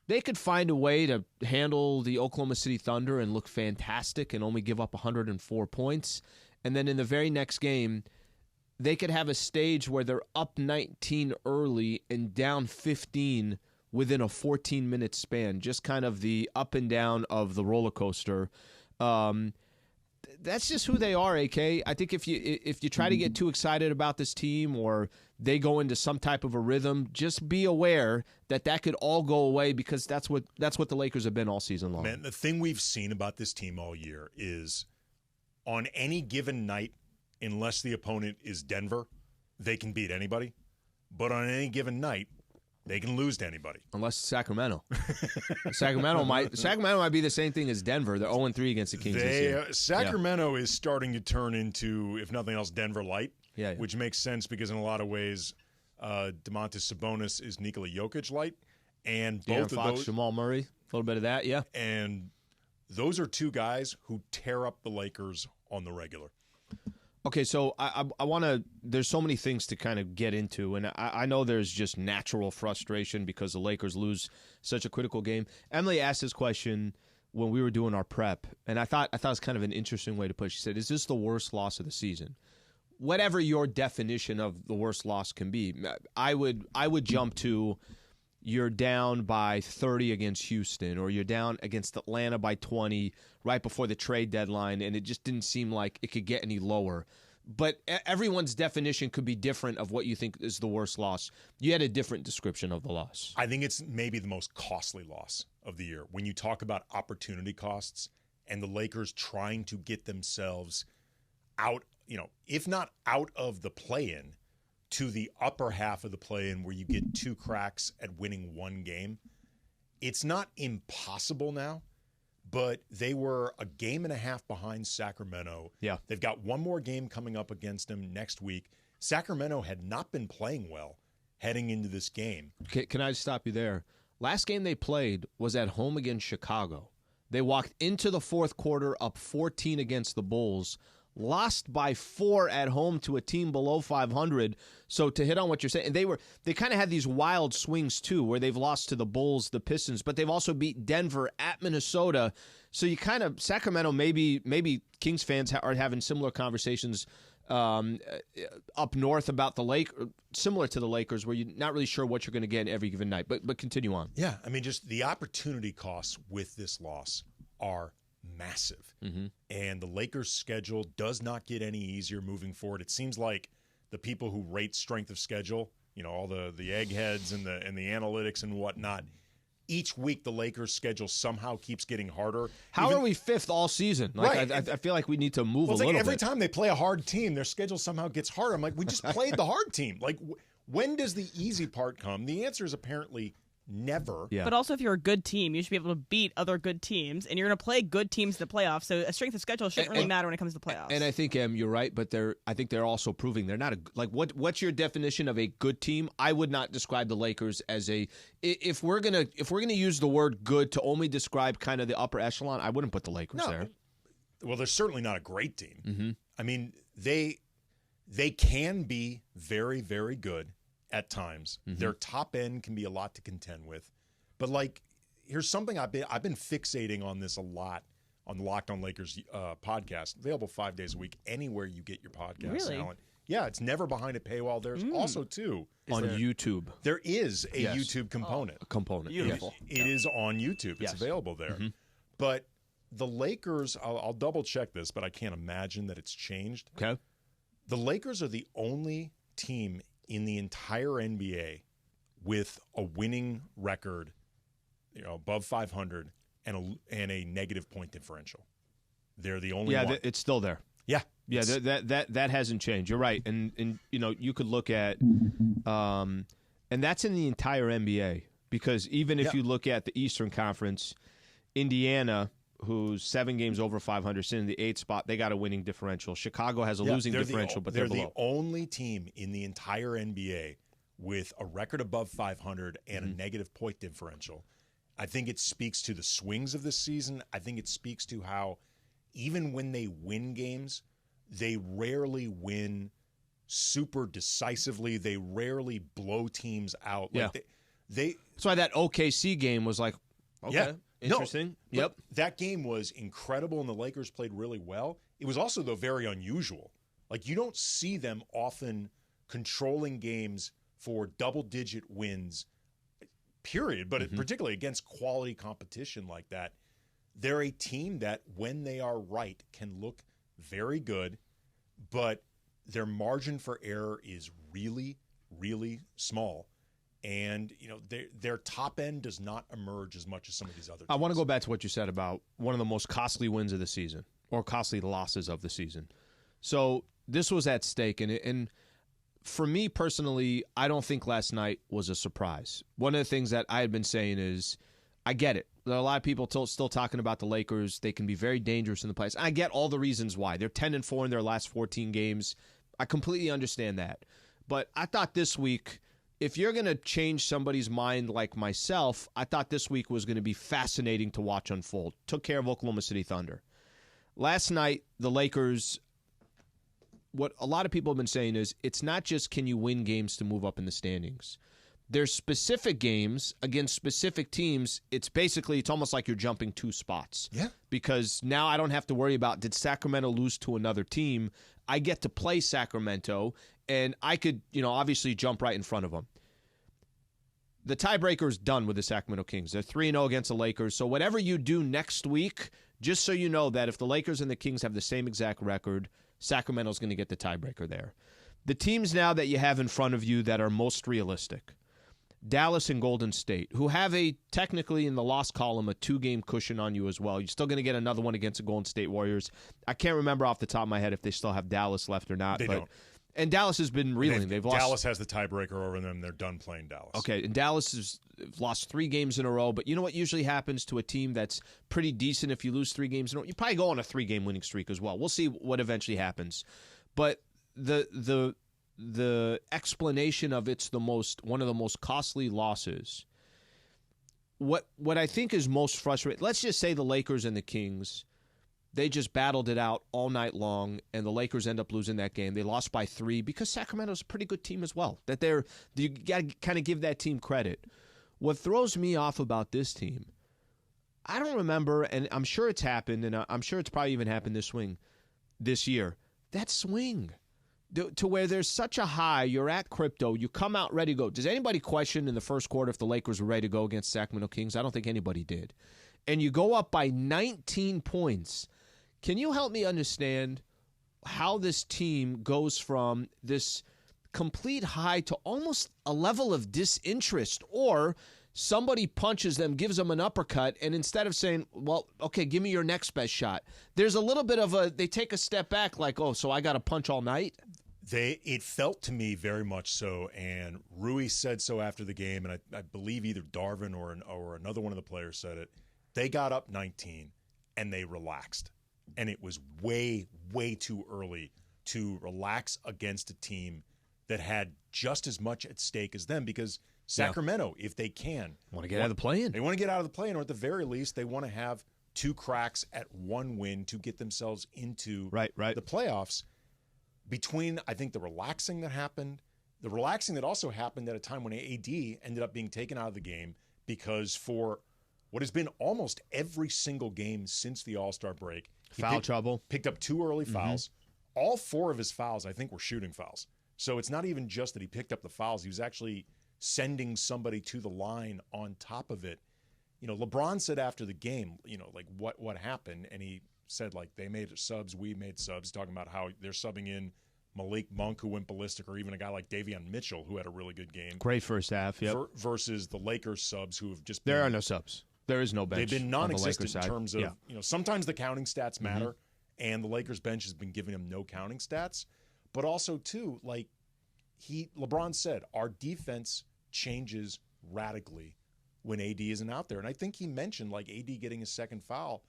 they could find a way to handle the Oklahoma City Thunder and look fantastic and only give up 104 points. And then in the very next game, they could have a stage where they're up 19 early and down 15 within a 14-minute span, just kind of the up and down of the roller coaster. That's just who they are, AK. I think if you try to get too excited about this team or they go into some type of a rhythm, just be aware that could all go away because that's what the Lakers have been all season long. Man, the thing we've seen about this team all year is on any given night, unless the opponent is Denver, they can beat anybody. But on any given night, they can lose to anybody. Unless Sacramento. Sacramento might be the same thing as Denver. They're 0-3 against the Kings this year. Sacramento is starting to turn into, if nothing else, Denver light, yeah. Which makes sense because in a lot of ways, Domantas Sabonis is Nikola Jokic light. And both of those, Jamal Murray, a little bit of that, yeah. And those are two guys who tear up the Lakers on the regular. Okay, so I want to – there's so many things to kind of get into, and I know there's just natural frustration because the Lakers lose such a critical game. Emily asked this question when we were doing our prep, and I thought it was kind of an interesting way to put it. She said, is this the worst loss of the season? Whatever your definition of the worst loss can be, I would jump to you're down by 30 against Houston or you're down against Atlanta by 20 right before the trade deadline, and it just didn't seem like it could get any lower. But everyone's definition could be different of what you think is the worst loss. You had a different description of the loss. I think it's maybe the most costly loss of the year. When you talk about opportunity costs and the Lakers trying to get themselves out, if not out of the play-in, to the upper half of the play-in where you get two cracks at winning one game. It's not impossible now, but they were a game and a half behind Sacramento. Yeah. They've got one more game coming up against them next week. Sacramento had not been playing well heading into this game. Can I stop you there? Last game they played was at home against Chicago. They walked into the fourth quarter up 14 against the Bulls, lost by 4 at home to a team below 500. So to hit on what you're saying, they kind of had these wild swings too, where they've lost to the Bulls, the Pistons, but they've also beat Denver at Minnesota. So you kind of Sacramento, maybe Kings fans are having similar conversations up north about the similar to the Lakers, where you're not really sure what you're going to get every given night. But continue on. Yeah, I mean, just the opportunity costs with this loss are massive. Mm-hmm. And the Lakers' schedule does not get any easier moving forward. It seems like the people who rate strength of schedule, all the eggheads and the analytics and whatnot, each week the Lakers' schedule somehow keeps getting harder. How are we fifth all season? Right. I feel like we need to move a little bit. Every time they play a hard team, their schedule somehow gets harder. I'm like, we just played the hard team. Like, when does the easy part come? The answer is apparently never. Yeah. But also, if you're a good team, you should be able to beat other good teams, and you're going to play good teams in the playoffs. So a strength of schedule shouldn't really matter when it comes to the playoffs. And I think, you're right, but I think they're also proving they're not what's your definition of a good team? I would not describe the Lakers as if we're gonna use the word good to only describe kind of the upper echelon, I wouldn't put the Lakers there. Well, they're certainly not a great team. Mm-hmm. I mean, they can be very, very good at times. Mm-hmm. Their top end can be a lot to contend with. But here's something I've been fixating on this a lot on the Locked On Lakers podcast, available 5 days a week anywhere you get your podcast. Really? Alan. Yeah, it's never behind a paywall. There's also too on YouTube. There is a YouTube component. A component. Beautiful. It is on YouTube. It's available there. Mm-hmm. But the Lakers, I'll double check this, but I can't imagine that it's changed. Okay. The Lakers are the only team in the entire NBA with a winning record, above 500 and a negative point differential. They're the only one. Yeah, it's still there. Yeah. Yeah, that hasn't changed. You're right. And you could look at and that's in the entire NBA, because even if you look at the Eastern Conference, Indiana, who's 7 games over 500, sitting in the 8th spot, they got a winning differential. Chicago has a losing differential, but they're below. The only team in the entire NBA with a record above 500 and a negative point differential. I think it speaks to the swings of this season. I think it speaks to how even when they win games, they rarely win super decisively. They rarely blow teams out. Yeah. That's why that OKC game was like, okay, Yeah. interesting. No, Yep. that game was incredible, and the Lakers played really well. It was also, though, very unusual. Like, you don't see them often controlling games for double-digit wins, period, but particularly against quality competition like that. They're a team that, when they are right, can look very good, but their margin for error is really, really small. And, their top end does not emerge as much as some of these other teams. I want to go back to what you said about one of the most costly wins of the season, or costly losses of the season. So this was at stake, and for me personally, I don't think last night was a surprise. One of the things that I had been saying is, I get it. There are a lot of people still talking about the Lakers. They can be very dangerous in the playoffs. I get all the reasons why. They're 10-4 in their last 14 games. I completely understand that. But I thought this week, if you're going to change somebody's mind like myself, I thought this week was going to be fascinating to watch unfold. Took care of Oklahoma City Thunder. Last night, the Lakers, what a lot of people have been saying is, it's not just can you win games to move up in the standings. There's specific games against specific teams. It's almost like you're jumping 2 spots. Yeah. Because now I don't have to worry about, did Sacramento lose to another team? I get to play Sacramento, and I could, obviously jump right in front of them. The tiebreaker is done with the Sacramento Kings. They're 3-0 against the Lakers. So whatever you do next week, just so you know that if the Lakers and the Kings have the same exact record, Sacramento's going to get the tiebreaker there. The teams now that you have in front of you that are most realistic, Dallas and Golden State, who have technically in the loss column, a 2-game cushion on you as well. You're still going to get another one against the Golden State Warriors. I can't remember off the top of my head if they still have Dallas left or not. They don't. And Dallas has been reeling. They've lost. Dallas has the tiebreaker over them. They're done playing Dallas. Okay, and Dallas has lost 3 games in a row. But you know what usually happens to a team that's pretty decent if you lose 3 games in a row? You probably go on a 3-game winning streak as well. We'll see what eventually happens. But the explanation of it's one of the most costly losses. What I think is most frustrating, let's just say the Lakers and the Kings, they just battled it out all night long, and the Lakers end up losing that game. They lost by 3 because Sacramento's a pretty good team as well. You got to kind of give that team credit. What throws me off about this team, I don't remember, and I'm sure it's happened, and I'm sure it's probably even happened this year. That swing. To where there's such a high, you're at crypto, you come out ready to go. Does anybody question in the first quarter if the Lakers were ready to go against Sacramento Kings? I don't think anybody did. And you go up by 19 points. Can you help me understand how this team goes from this complete high to almost a level of disinterest, or somebody punches them, gives them an uppercut, and instead of saying, well, okay, give me your next best shot, there's a little bit of they take a step back like, oh, so I got to punch all night? It felt to me very much so, and Rui said so after the game, and I believe either Darvin or another one of the players said it. They got up 19, and they relaxed. And it was way, way too early to relax against a team that had just as much at stake as them, because Sacramento, if they can, want to get out of the play-in. They want to get out of the play-in, or at the very least, they want to have 2 cracks at 1 win to get themselves into the playoffs. Between, I think, the relaxing that happened, the relaxing that also happened at a time when AD ended up being taken out of the game, because for what has been almost every single game since the All-Star break, he picked up 2 early fouls. All 4 of his fouls, I think, were shooting fouls. So it's not even just that he picked up the fouls. He was actually sending somebody to the line on top of it. LeBron said after the game, like what happened, and he said, like, they made subs, we made subs, talking about how they're subbing in Malik Monk, who went ballistic, or even a guy like Davion Mitchell, who had a really good game. Great first half, yep. Versus the Lakers subs, who have just been... There are no subs. There is no bench. They've been non-existent in terms of, sometimes the counting stats matter, and the Lakers bench has been giving them no counting stats. But also, too, like, LeBron said, our defense changes radically when AD isn't out there. And I think he mentioned, like, AD getting his second foul.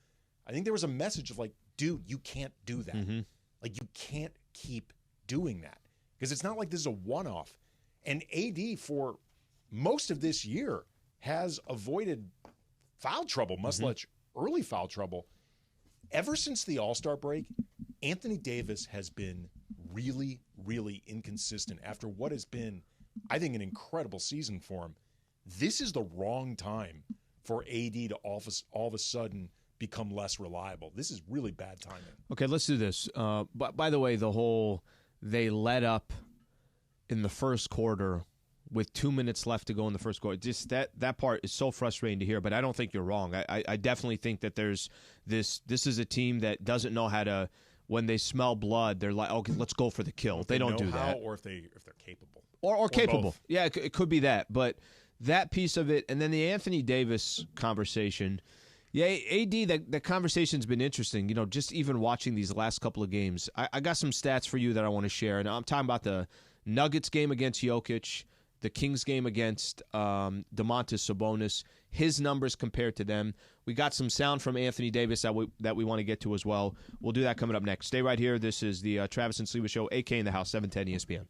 I think there was a message of, like, dude, you can't do that. Like, you can't keep doing that. Because it's not like this is a one-off. And AD, for most of this year, has avoided foul trouble, much early foul trouble. Ever since the All-Star break, Anthony Davis has been really, really inconsistent after what has been, I think, an incredible season for him. this is the wrong time for AD to all of a sudden become less reliable. This is really bad timing. Okay, let's do this. But by the way, they let up in the first quarter with 2 minutes left to go in the first quarter. Just that part is so frustrating to hear, but I don't think you're wrong. I definitely think that there's this is a team that doesn't know how to, when they smell blood, they're like, okay, let's go for the kill. They don't do that. Or if they're capable. Or capable. Both. Yeah, it could be that. But that piece of it, and then the Anthony Davis conversation. Yeah, AD, that conversation's been interesting. Just even watching these last couple of games. I got some stats for you that I want to share. And I'm talking about the Nuggets game against Jokic, the Kings game against Domantas Sabonis, his numbers compared to them. We got some sound from Anthony Davis that we want to get to as well. We'll do that coming up next. Stay right here. This is the Travis and Sliwa Show, AK in the House, 710 ESPN.